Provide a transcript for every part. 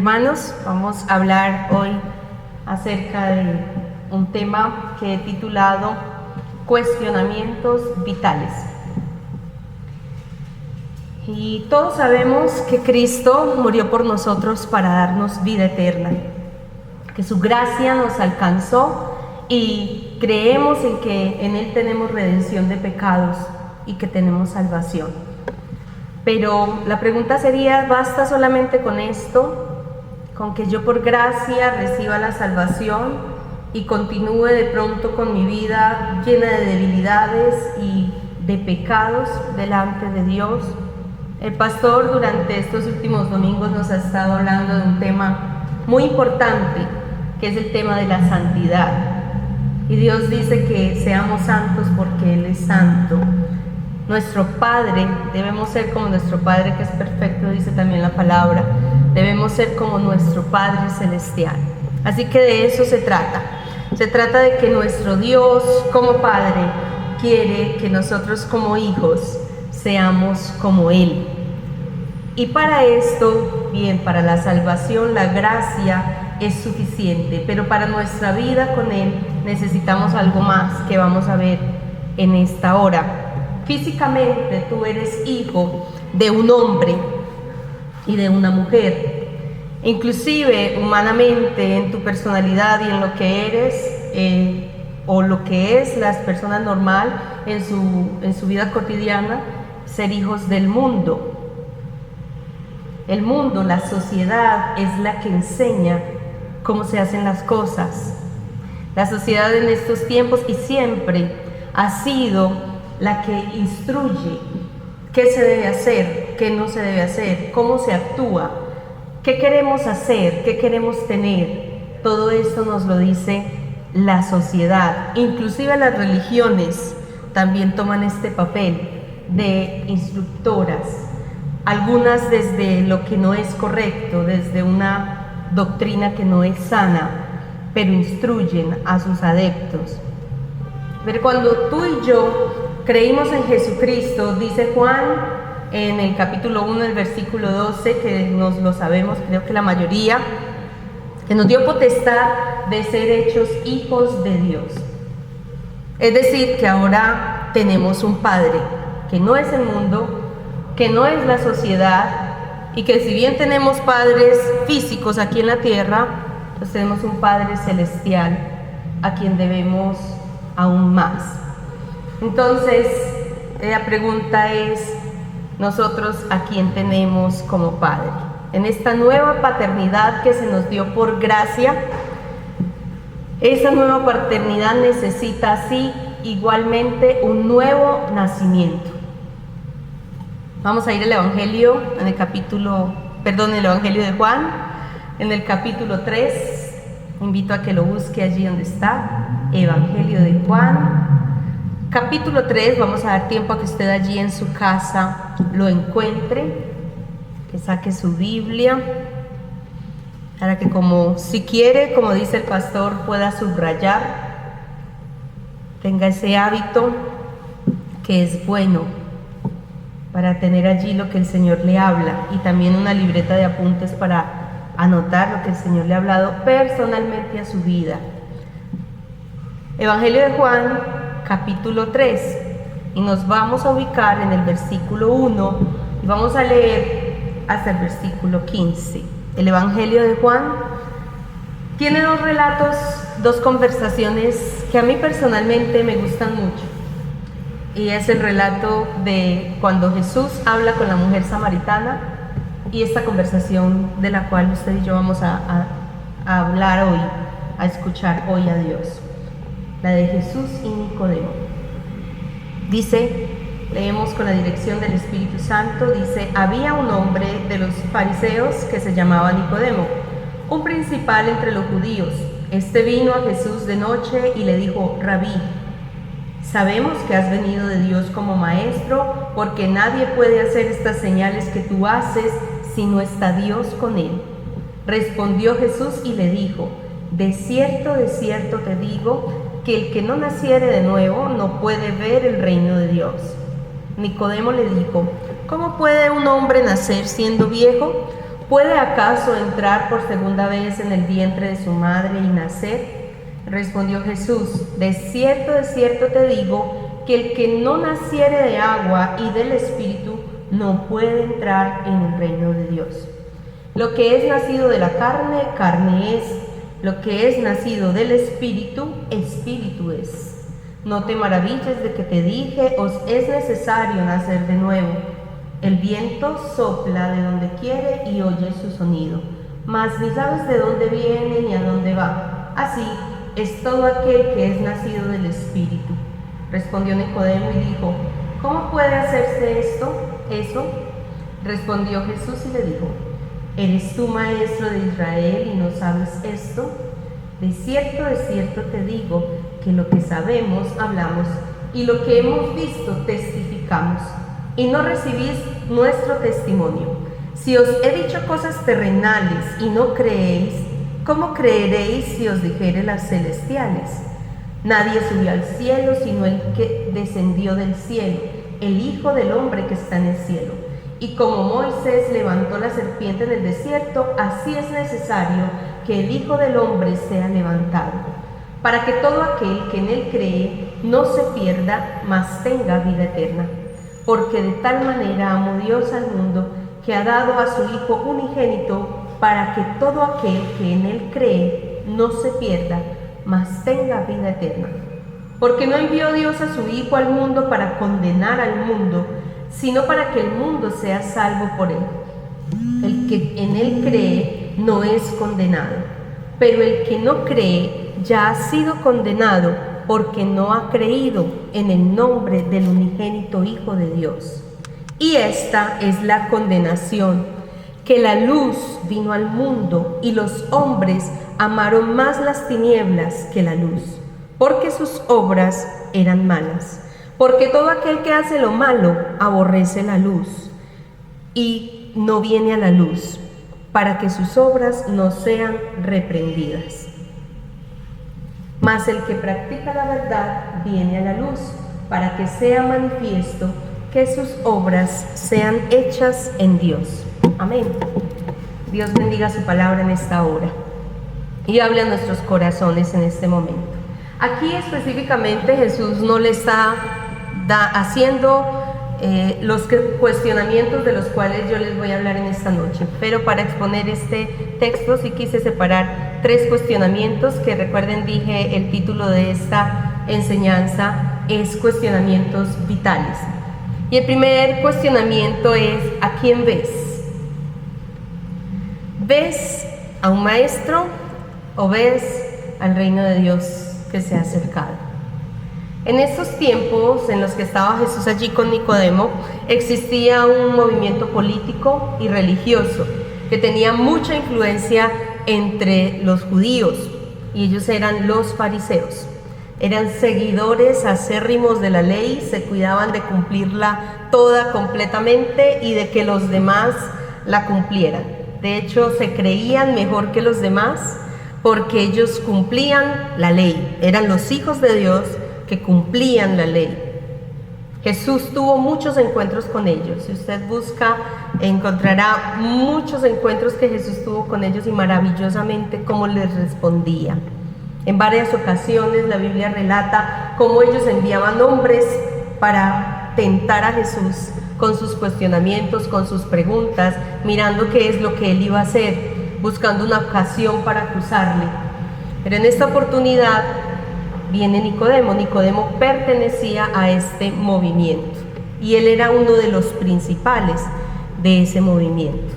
Hermanos, vamos a hablar hoy acerca de un tema que he titulado Cuestionamientos vitales. Y todos sabemos que Cristo murió por nosotros para darnos vida eterna, que su gracia nos alcanzó y creemos en que en Él tenemos redención de pecados y que tenemos salvación. Pero la pregunta sería, ¿basta solamente con esto? ¿Con que yo por gracia reciba la salvación y continúe de pronto con mi vida llena de debilidades y de pecados delante de Dios? El pastor durante estos últimos domingos nos ha estado hablando de un tema muy importante, que es el tema de la santidad. Y Dios dice que seamos santos porque Él es santo. Nuestro Padre, debemos ser como nuestro Padre que es perfecto, dice también la palabra. Debemos ser como nuestro Padre Celestial. Así que de eso se trata. Se trata de que nuestro Dios como Padre quiere que nosotros como hijos seamos como Él. Y para esto, bien, para la salvación, la gracia es suficiente. Pero para nuestra vida con Él necesitamos algo más que vamos a ver en esta hora. Físicamente tú eres hijo de un hombre y de una mujer. Inclusive humanamente en tu personalidad y en lo que eres o lo que es la persona normal en su vida cotidiana, ser hijos del mundo. El mundo, la sociedad es la que enseña cómo se hacen las cosas. La sociedad en estos tiempos y siempre ha sido la que instruye qué se debe hacer, qué no se debe hacer, cómo se actúa, qué queremos hacer, qué queremos tener. Todo esto nos lo dice la sociedad. Inclusive las religiones también toman este papel de instructoras, algunas desde lo que no es correcto, desde una doctrina que no es sana, pero instruyen a sus adeptos. Pero cuando tú y yo creímos en Jesucristo, dice Juan en el capítulo 1, el versículo 12, que nos lo sabemos, creo que la mayoría, que nos dio potestad de ser hechos hijos de Dios. Es decir, que ahora tenemos un Padre, que no es el mundo, que no es la sociedad, y que si bien tenemos padres físicos aquí en la tierra, pues tenemos un Padre celestial a quien debemos aún más. Entonces, la pregunta es, nosotros a quién tenemos como Padre. En esta nueva paternidad que se nos dio por gracia, esa nueva paternidad necesita así igualmente un nuevo nacimiento. Vamos a ir al Evangelio el Evangelio de Juan, en el capítulo 3. Invito a que lo busque allí donde está, Evangelio de Juan. Capítulo 3, vamos a dar tiempo a que usted allí en su casa lo encuentre, que saque su Biblia, para que si quiere, como dice el pastor, pueda subrayar, tenga ese hábito que es bueno para tener allí lo que el Señor le habla y también una libreta de apuntes para anotar lo que el Señor le ha hablado personalmente a su vida. Evangelio de Juan, capítulo 3, y nos vamos a ubicar en el versículo 1 y vamos a leer hasta el versículo 15. El Evangelio de Juan tiene dos relatos, dos conversaciones que a mí personalmente me gustan mucho, y es el relato de cuando Jesús habla con la mujer samaritana y esta conversación de la cual usted y yo vamos a hablar hoy, a escuchar hoy a Dios. La de Jesús y Nicodemo. Dice, leemos con la dirección del Espíritu Santo, dice: había un hombre de los fariseos que se llamaba Nicodemo, un principal entre los judíos. Este vino a Jesús de noche y le dijo: Rabí, sabemos que has venido de Dios como maestro, porque nadie puede hacer estas señales que tú haces si no está Dios con él. Respondió Jesús y le dijo: de cierto te digo, que el que no naciere de nuevo no puede ver el reino de Dios. Nicodemo le dijo: ¿cómo puede un hombre nacer siendo viejo? ¿Puede acaso entrar por segunda vez en el vientre de su madre y nacer? Respondió Jesús: de cierto te digo, que el que no naciere de agua y del Espíritu no puede entrar en el reino de Dios. Lo que es nacido de la carne, carne es; lo que es nacido del Espíritu, Espíritu es. No te maravilles de que te dije, os es necesario nacer de nuevo. El viento sopla de donde quiere y oyes su sonido, mas ni sabes de dónde viene ni a dónde va. Así es todo aquel que es nacido del Espíritu. Respondió Nicodemo y dijo: ¿cómo puede hacerse eso? Respondió Jesús y le dijo: ¿eres tú maestro de Israel y no sabes esto? De cierto te digo, que lo que sabemos hablamos, y lo que hemos visto testificamos, y no recibís nuestro testimonio. Si os he dicho cosas terrenales y no creéis, ¿cómo creeréis si os dijere las celestiales? Nadie subió al cielo sino el que descendió del cielo, el Hijo del Hombre que está en el cielo. Y como Moisés levantó la serpiente en el desierto, así es necesario que el Hijo del Hombre sea levantado, para que todo aquel que en él cree no se pierda, mas tenga vida eterna. Porque de tal manera amó Dios al mundo, que ha dado a su Hijo unigénito, para que todo aquel que en él cree no se pierda, mas tenga vida eterna. Porque no envió Dios a su Hijo al mundo para condenar al mundo, sino para que el mundo sea salvo por él. El que en él cree no es condenado, pero el que no cree ya ha sido condenado, porque no ha creído en el nombre del unigénito Hijo de Dios. Y esta es la condenación, que la luz vino al mundo, y los hombres amaron más las tinieblas que la luz, porque sus obras eran malas. Porque todo aquel que hace lo malo aborrece la luz, y no viene a la luz, para que sus obras no sean reprendidas. Mas el que practica la verdad viene a la luz, para que sea manifiesto que sus obras sean hechas en Dios. Amén. Dios bendiga su palabra en esta hora y hable a nuestros corazones en este momento. Aquí específicamente Jesús no le está haciendo los cuestionamientos de los cuales yo les voy a hablar en esta noche, pero para exponer este texto sí quise separar 3 cuestionamientos que, recuerden, dije, el título de esta enseñanza es cuestionamientos vitales. Y el primer cuestionamiento es: ¿a quién ves? ¿Ves a un maestro o ves al reino de Dios que se ha acercado? En estos tiempos en los que estaba Jesús allí con Nicodemo, existía un movimiento político y religioso que tenía mucha influencia entre los judíos, y ellos eran los fariseos. Eran seguidores acérrimos de la ley, se cuidaban de cumplirla toda completamente y de que los demás la cumplieran. De hecho, se creían mejor que los demás porque ellos cumplían la ley, eran los hijos de Dios que cumplían la ley. Jesús tuvo muchos encuentros con ellos. Si usted busca, encontrará muchos encuentros que Jesús tuvo con ellos y maravillosamente cómo les respondía. En varias ocasiones la Biblia relata cómo ellos enviaban hombres para tentar a Jesús con sus cuestionamientos, con sus preguntas, mirando qué es lo que él iba a hacer, buscando una ocasión para acusarle. Pero en esta oportunidad viene Nicodemo. Nicodemo pertenecía a este movimiento y él era uno de los principales de ese movimiento.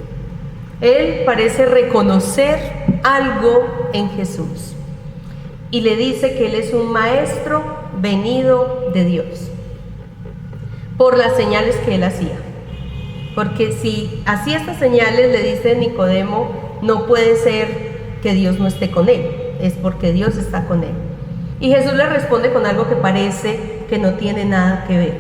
Él parece reconocer algo en Jesús y le dice que él es un maestro venido de Dios por las señales que él hacía. Porque si hacía estas señales, le dice Nicodemo, no puede ser que Dios no esté con él, es porque Dios está con él. Y Jesús le responde con algo que parece que no tiene nada que ver.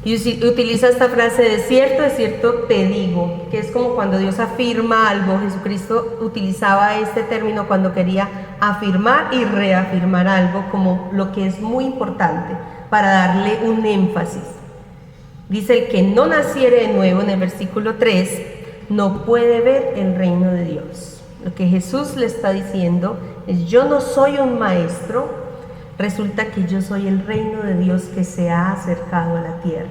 Y utiliza esta frase: de cierto te digo, que es como cuando Dios afirma algo. Jesucristo utilizaba este término cuando quería afirmar y reafirmar algo como lo que es muy importante, para darle un énfasis. Dice: el que no naciere de nuevo, en el versículo 3, no puede ver el reino de Dios. Lo que Jesús le está diciendo es: yo no soy un maestro, resulta que yo soy el reino de Dios que se ha acercado a la tierra.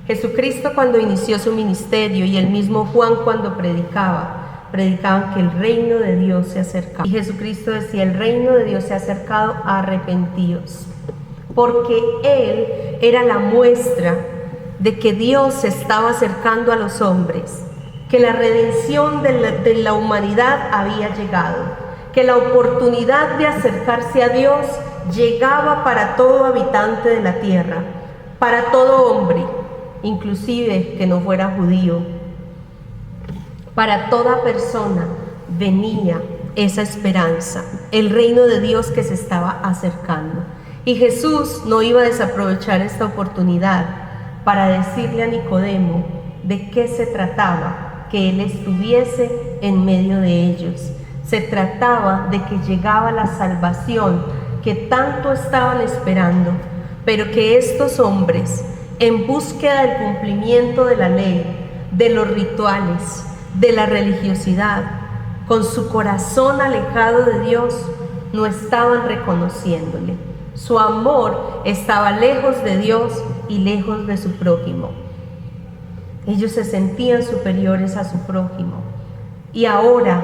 Jesucristo, cuando inició su ministerio, y el mismo Juan cuando predicaban que el reino de Dios se acercaba. Y Jesucristo decía: el reino de Dios se ha acercado, arrepentíos. Porque Él era la muestra de que Dios se estaba acercando a los hombres, que la redención de la humanidad había llegado, que la oportunidad de acercarse a Dios llegaba para todo habitante de la tierra, para todo hombre, inclusive que no fuera judío. Para toda persona venía esa esperanza, el reino de Dios que se estaba acercando. Y Jesús no iba a desaprovechar esta oportunidad para decirle a Nicodemo de qué se trataba, que Él estuviese en medio de ellos. Se trataba de que llegaba la salvación que tanto estaban esperando, pero que estos hombres, en búsqueda del cumplimiento de la ley, de los rituales, de la religiosidad, con su corazón alejado de Dios, no estaban reconociéndole. Su amor estaba lejos de Dios y lejos de su prójimo. Ellos se sentían superiores a su prójimo. Y ahora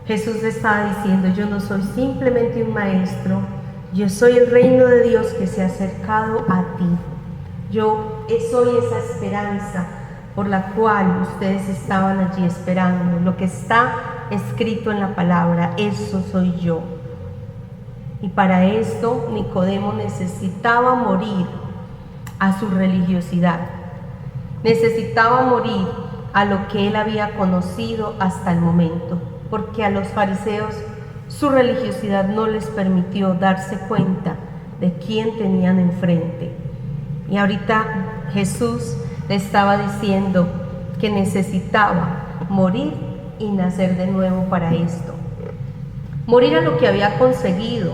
Jesús le estaba diciendo: yo no soy simplemente un maestro, yo soy el reino de Dios que se ha acercado a ti. Yo soy esa esperanza por la cual ustedes estaban allí esperando. Lo que está escrito en la palabra, eso soy yo. Y para esto Nicodemo necesitaba morir a su religiosidad, necesitaba morir a lo que él había conocido hasta el momento, porque a los fariseos su religiosidad no les permitió darse cuenta de quién tenían enfrente. Y ahorita Jesús le estaba diciendo que necesitaba morir y nacer de nuevo para esto. Morir a lo que había conseguido,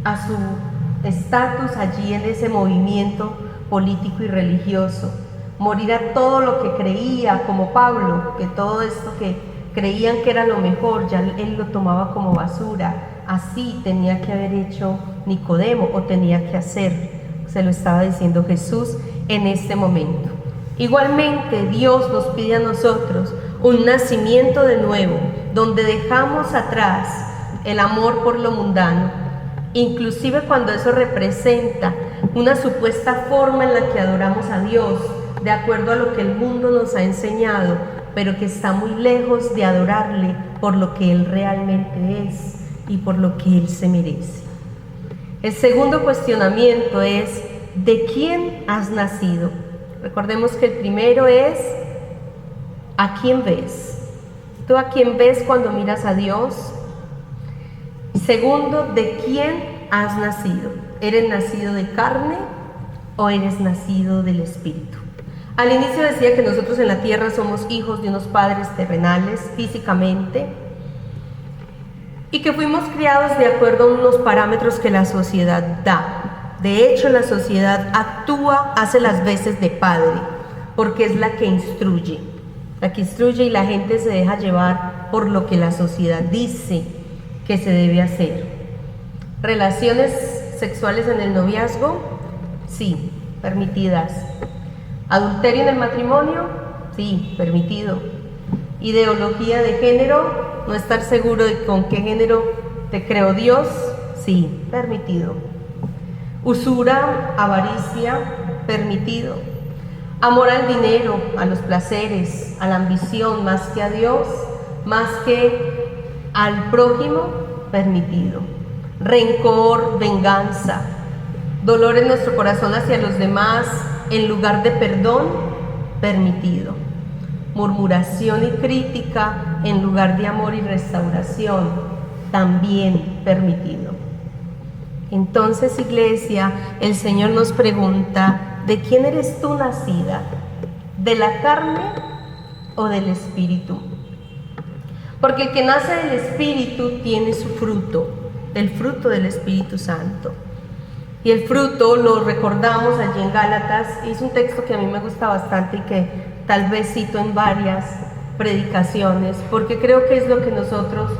a su estatus allí en ese movimiento político y religioso. Morir a todo lo que creía, como Pablo, que todo esto que creían que era lo mejor, ya él lo tomaba como basura. Así tenía que haber hecho Nicodemo, o tenía que hacer. Se lo estaba diciendo Jesús en este momento. Igualmente, Dios nos pide a nosotros un nacimiento de nuevo, donde dejamos atrás el amor por lo mundano, inclusive cuando eso representa una supuesta forma en la que adoramos a Dios, de acuerdo a lo que el mundo nos ha enseñado, pero que está muy lejos de adorarle por lo que Él realmente es y por lo que Él se merece. El segundo cuestionamiento es: ¿de quién has nacido? Recordemos que el primero es: ¿a quién ves? ¿Tú a quién ves cuando miras a Dios? Segundo, ¿de quién has nacido? ¿Eres nacido de carne o eres nacido del Espíritu? Al inicio decía que nosotros en la tierra somos hijos de unos padres terrenales físicamente y que fuimos criados de acuerdo a unos parámetros que la sociedad da. De hecho, la sociedad actúa, hace las veces de padre, porque es la que instruye y la gente se deja llevar por lo que la sociedad dice que se debe hacer. ¿Relaciones sexuales en el noviazgo? Sí, permitidas. ¿Adulterio en el matrimonio? Sí, permitido. ¿Ideología de género? ¿No estar seguro de con qué género te creó Dios? Sí, permitido. ¿Usura, avaricia? Permitido. ¿Amor al dinero, a los placeres, a la ambición más que a Dios, más que al prójimo? Permitido. ¿Rencor, venganza, dolor en nuestro corazón hacia los demás en lugar de perdón? Permitido. Murmuración y crítica en lugar de amor y restauración, también permitido. Entonces, iglesia, el Señor nos pregunta: ¿de quién eres tú nacida? ¿De la carne o del Espíritu? Porque el que nace del Espíritu tiene su fruto, el fruto del Espíritu Santo. Y el fruto lo recordamos allí en Gálatas. Es un texto que a mí me gusta bastante y que tal vez cito en varias predicaciones, porque creo que es lo que nosotros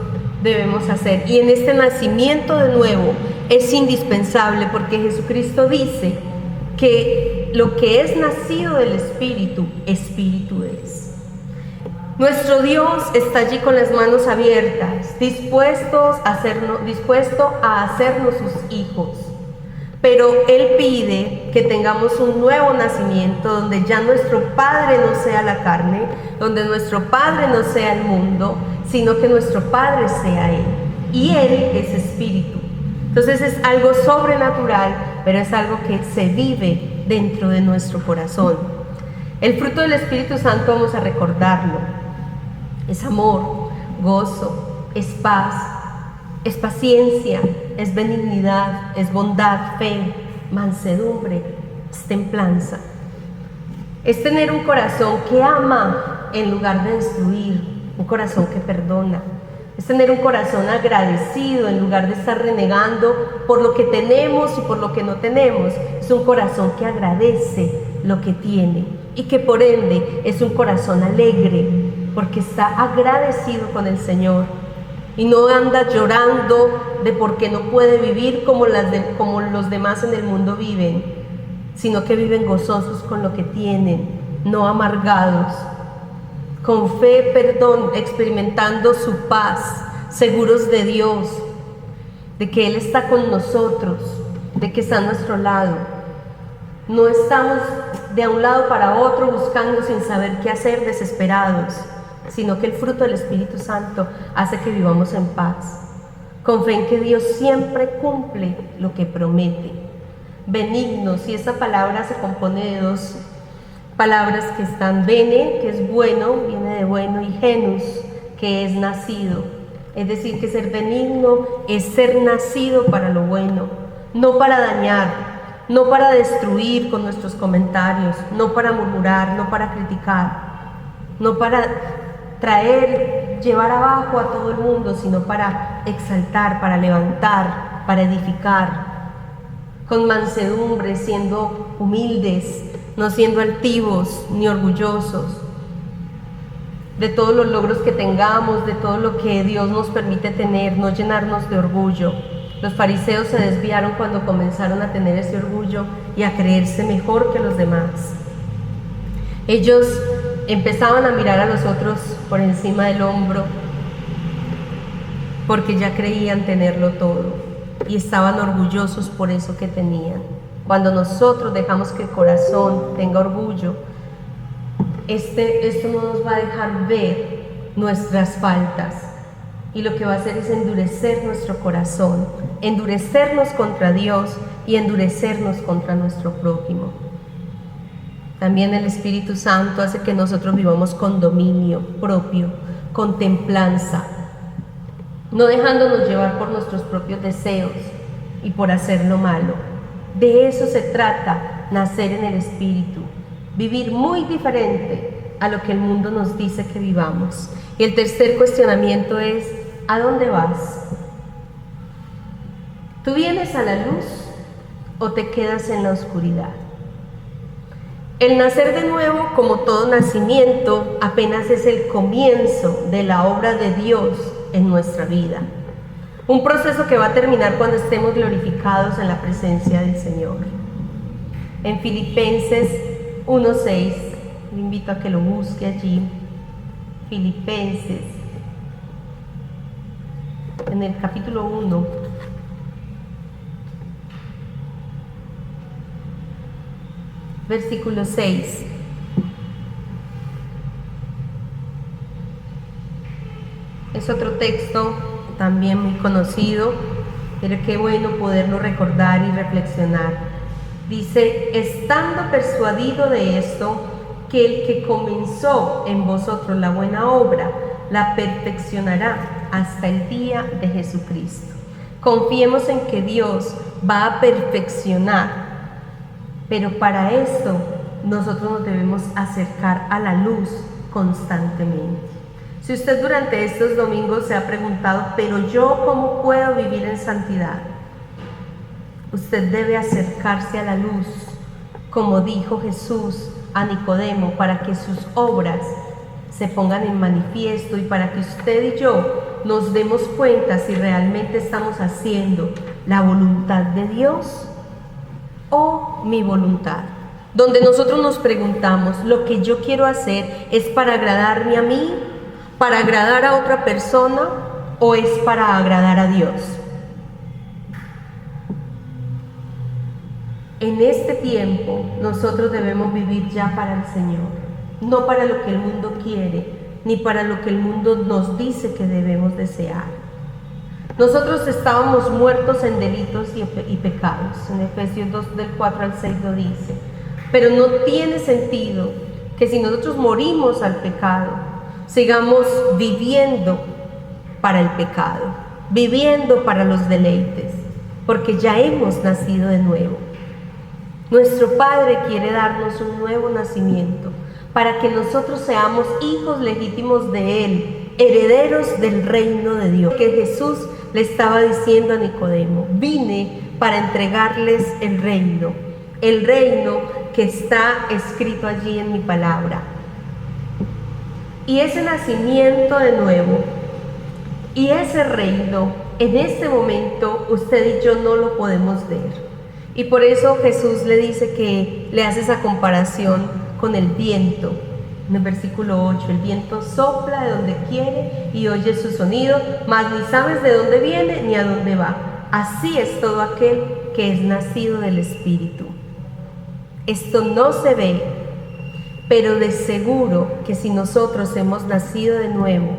debemos hacer. Y en este nacimiento de nuevo es indispensable, porque Jesucristo dice que lo que es nacido del Espíritu, Espíritu es. Nuestro Dios está allí con las manos abiertas, dispuesto a hacernos sus hijos. Pero Él pide que tengamos un nuevo nacimiento, donde ya nuestro Padre no sea la carne, donde nuestro Padre no sea el mundo, sino que nuestro Padre sea Él. Y Él es Espíritu. Entonces es algo sobrenatural, pero es algo que se vive dentro de nuestro corazón. El fruto del Espíritu Santo, vamos a recordarlo, es amor, gozo, es paz, es paciencia, es benignidad, es bondad, fe, mansedumbre, es templanza. Es tener un corazón que ama en lugar de destruir, un corazón que perdona. Es tener un corazón agradecido en lugar de estar renegando por lo que tenemos y por lo que no tenemos. Es un corazón que agradece lo que tiene y que por ende es un corazón alegre porque está agradecido con el Señor. Y no anda llorando de por qué no puede vivir como los demás en el mundo viven, sino que viven gozosos con lo que tienen, no amargados, con fe, perdón, experimentando su paz, seguros de Dios, de que Él está con nosotros, de que está a nuestro lado. No estamos de un lado para otro buscando sin saber qué hacer, desesperados, sino que el fruto del Espíritu Santo hace que vivamos en paz, con fe en que Dios siempre cumple lo que promete. Benignos, y esa palabra se compone de dos palabras que están: bene, que es bueno, viene de bueno, y genus, que es nacido. Es decir, que ser benigno es ser nacido para lo bueno, no para dañar, no para destruir con nuestros comentarios, no para murmurar, no para criticar, no para llevar abajo a todo el mundo, sino para exaltar, para levantar, para edificar, con mansedumbre, siendo humildes, no siendo altivos ni orgullosos de todos los logros que tengamos, de todo lo que Dios nos permite tener, no llenarnos de orgullo. Los fariseos se desviaron cuando comenzaron a tener ese orgullo y a creerse mejor que los demás. Ellos empezaban a mirar a los otros por encima del hombro porque ya creían tenerlo todo y estaban orgullosos por eso que tenían. Cuando nosotros dejamos que el corazón tenga orgullo, esto no nos va a dejar ver nuestras faltas, y lo que va a hacer es endurecer nuestro corazón, endurecernos contra Dios y endurecernos contra nuestro prójimo. También el Espíritu Santo hace que nosotros vivamos con dominio propio, con templanza, no dejándonos llevar por nuestros propios deseos y por hacer lo malo. De eso se trata, nacer en el Espíritu, vivir muy diferente a lo que el mundo nos dice que vivamos. Y el tercer cuestionamiento es: ¿a dónde vas? ¿Tú vienes a la luz o te quedas en la oscuridad? El nacer de nuevo, como todo nacimiento, apenas es el comienzo de la obra de Dios en nuestra vida. Un proceso que va a terminar cuando estemos glorificados en la presencia del Señor. En Filipenses 1:6, le invito a que lo busque allí. Filipenses, en el capítulo 1, versículo 6. Es otro texto también muy conocido, pero qué bueno poderlo recordar y reflexionar. Dice: estando persuadido de esto, que el que comenzó en vosotros la buena obra, la perfeccionará hasta el día de Jesucristo. Confiemos en que Dios va a perfeccionar, pero para esto nosotros nos debemos acercar a la luz constantemente. Si usted durante estos domingos se ha preguntado: ¿pero yo cómo puedo vivir en santidad? Usted debe acercarse a la luz, como dijo Jesús a Nicodemo para que sus obras se pongan en manifiesto y para que usted y yo nos demos cuenta si realmente estamos haciendo la voluntad de Dios o mi voluntad. Donde nosotros nos preguntamos, ¿lo que yo quiero hacer es para agradarme a mí, para agradar a otra persona o es para agradar a Dios? En este tiempo nosotros debemos vivir ya para el Señor, no para lo que el mundo quiere, ni para lo que el mundo nos dice que debemos desear. Nosotros estábamos muertos en delitos y pecados, en Efesios 2, del 4 al 6 lo dice, pero no tiene sentido que si nosotros morimos al pecado, sigamos viviendo para el pecado, viviendo para los deleites, porque ya hemos nacido de nuevo. Nuestro Padre quiere darnos un nuevo nacimiento para que nosotros seamos hijos legítimos de Él, herederos del reino de Dios. Que Jesús le estaba diciendo a Nicodemo, vine para entregarles el reino que está escrito allí en mi palabra. Y ese nacimiento de nuevo y ese reino, en este momento usted y yo no lo podemos ver. Y por eso Jesús le dice que le hace esa comparación con el viento. En el versículo 8, el viento sopla de donde quiere y oye su sonido, mas ni sabes de dónde viene ni a dónde va. Así es todo aquel que es nacido del Espíritu. Esto no se ve, pero de seguro que si nosotros hemos nacido de nuevo,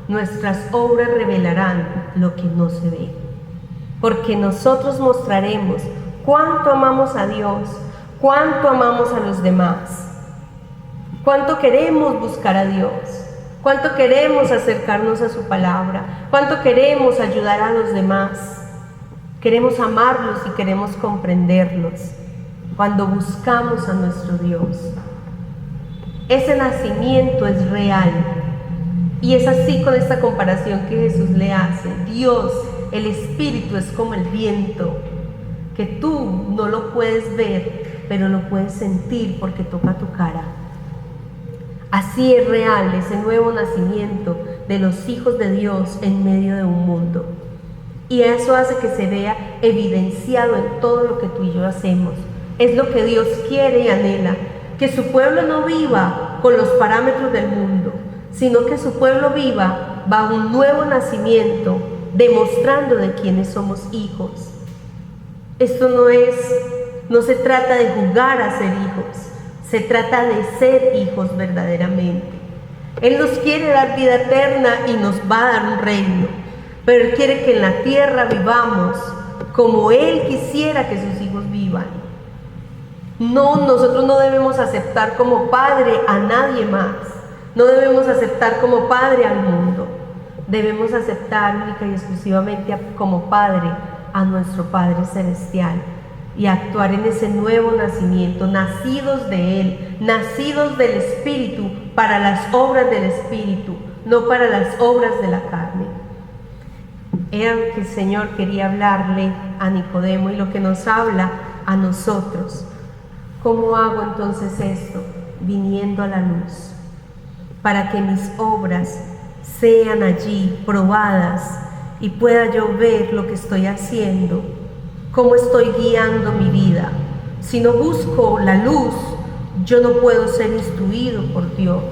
nuestras obras revelarán lo que no se ve. Porque nosotros mostraremos cuánto amamos a Dios, cuánto amamos a los demás, cuánto queremos buscar a Dios, cuánto queremos acercarnos a su palabra, cuánto queremos ayudar a los demás, queremos amarlos y queremos comprenderlos cuando buscamos a nuestro Dios. Ese nacimiento es real y es así con esta comparación que Jesús le hace. Dios, el Espíritu, es como el viento, que tú no lo puedes ver, pero lo puedes sentir porque toca tu cara. Así es real ese nuevo nacimiento de los hijos de Dios en medio de un mundo. Y eso hace que se vea evidenciado en todo lo que tú y yo hacemos. Es lo que Dios quiere y anhela, que su pueblo no viva con los parámetros del mundo, sino que su pueblo viva bajo un nuevo nacimiento, demostrando de quiénes somos hijos. Esto no se trata de jugar a ser hijos, se trata de ser hijos verdaderamente. Él nos quiere dar vida eterna y nos va a dar un reino, pero Él quiere que en la tierra vivamos como Él quisiera que sus hijos vivan. Nosotros no debemos aceptar como padre a nadie más, no debemos aceptar como padre al mundo, debemos aceptar única y exclusivamente como padre a nuestro Padre Celestial y actuar en ese nuevo nacimiento, nacidos de Él, nacidos del Espíritu, para las obras del Espíritu, no para las obras de la carne. Era lo que el Señor quería hablarle a Nicodemo y lo que nos habla a nosotros. ¿Cómo hago entonces esto? Viniendo a la luz, para que mis obras sean allí probadas y pueda yo ver lo que estoy haciendo, cómo estoy guiando mi vida. Si no busco la luz, yo no puedo ser instruido por Dios.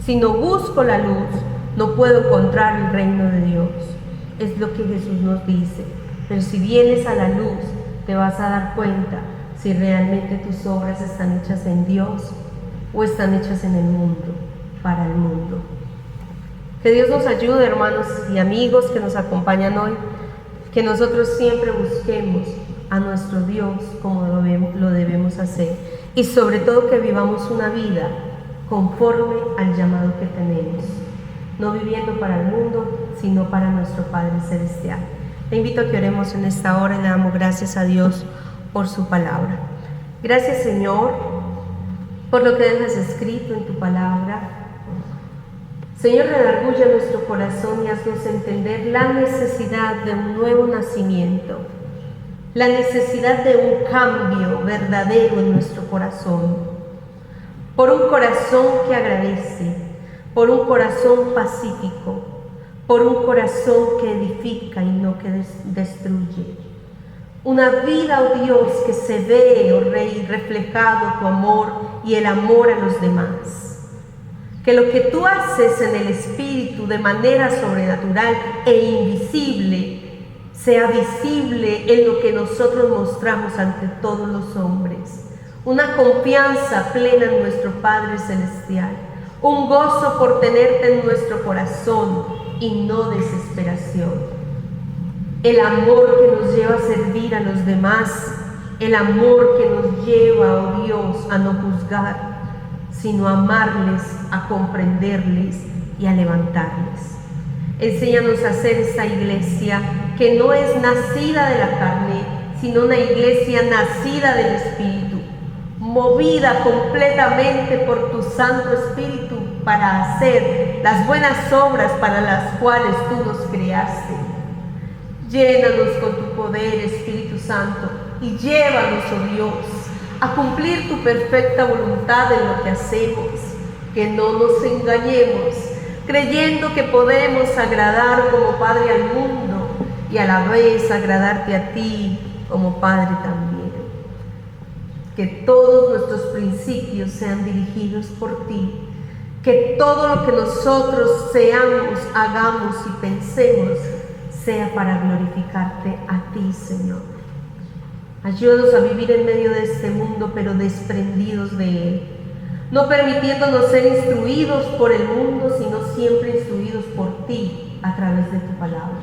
Si no busco la luz, no puedo encontrar el reino de Dios. Es lo que Jesús nos dice. Pero si vienes a la luz, te vas a dar cuenta si realmente tus obras están hechas en Dios o están hechas en el mundo, para el mundo. Que Dios nos ayude, hermanos y amigos que nos acompañan hoy, que nosotros siempre busquemos a nuestro Dios como lo debemos hacer y sobre todo que vivamos una vida conforme al llamado que tenemos, no viviendo para el mundo, sino para nuestro Padre Celestial. Te invito a que oremos en esta hora y le damos gracias a Dios por su palabra. Gracias, Señor, por lo que dejas escrito en tu palabra. Señor, redarguye nuestro corazón y haznos entender la necesidad de un nuevo nacimiento, la necesidad de un cambio verdadero en nuestro corazón. por un corazón que agradece, por un corazón pacífico, por un corazón que edifica y no que destruye. Una vida, oh Dios, que se ve, oh Rey, reflejado tu amor y el amor a los demás. Que lo que tú haces en el Espíritu de manera sobrenatural e invisible sea visible en lo que nosotros mostramos ante todos los hombres. Una confianza plena en nuestro Padre Celestial, un gozo por tenerte en nuestro corazón y no desesperación. El amor que nos lleva a servir a los demás, el amor que nos lleva, oh Dios, a no juzgar, sino a amarles, a comprenderles y a levantarles. Enséñanos a ser esa iglesia que no es nacida de la carne, sino una iglesia nacida del Espíritu, movida completamente por tu Santo Espíritu para hacer las buenas obras para las cuales tú nos creaste. Llénanos con tu poder, Espíritu Santo, y llévanos, oh Dios, a cumplir tu perfecta voluntad en lo que hacemos, que no nos engañemos, creyendo que podemos agradar como Padre al mundo y a la vez agradarte a ti como Padre también. Que todos nuestros principios sean dirigidos por ti, que todo lo que nosotros seamos, hagamos y pensemos sea para glorificarte a ti, Señor. Ayúdanos a vivir en medio de este mundo, pero desprendidos de él, no permitiéndonos ser instruidos por el mundo, sino siempre instruidos por ti a través de tu palabra.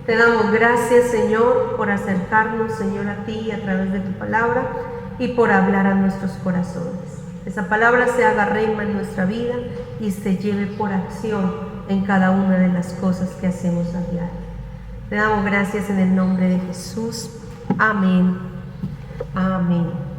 Te damos gracias, Señor, por acercarnos, Señor, a ti a través de tu palabra y por hablar a nuestros corazones. Esa palabra se haga rema en nuestra vida y se lleve por acción en cada una de las cosas que hacemos a diario. Te damos gracias en el nombre de Jesús. Amén. Amén.